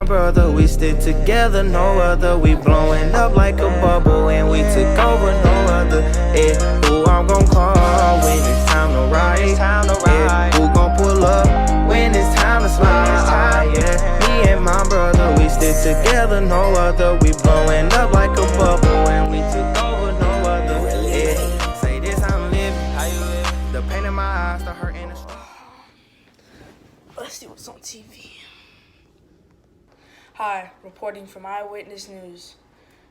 Brother, we stick together, no other. We blowing up like a bubble, and we took over, no other. Who I'm gon' call when it's time to ride? Who gon' pull up when it's time to slide? Me and my brother, we stick together, no other. We blowing up like a bubble, and we took over, no other. Say this, I'm living. How you living? The pain in my eyes, the hurt in the street. Let's see what's on TV. Hi, reporting from Eyewitness News,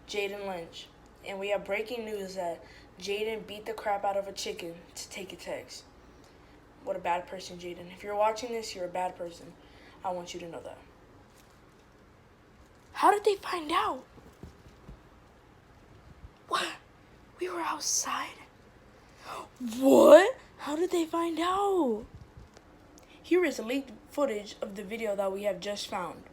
Jaden Lynch. And we have breaking news that Jaden beat the crap out of a chicken to take a text. What a bad person, Jaden. If you're watching this, you're a bad person. I want you to know that. How did they find out? What? We were outside? What? How did they find out? Here is leaked footage of the video that we have just found.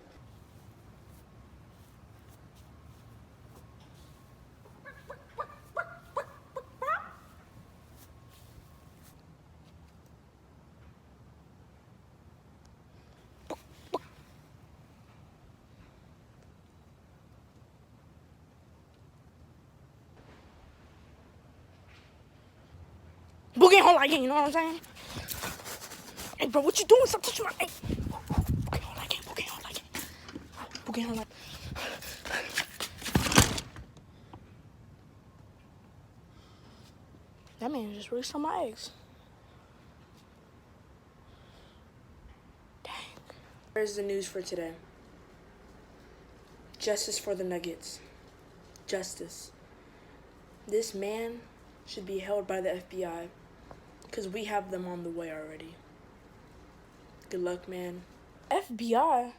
Boogie home like it, you know what I'm saying? Hey, bro, what you doing? Stop touching my... Hey. Boogie home like it, boogie home like it. Boogie home like... That man just released on my eggs. Dang. Here's the news for today. Justice for the Nuggets. Justice. This man should be held by the FBI because we have them on the way already. Good luck, man. FBI?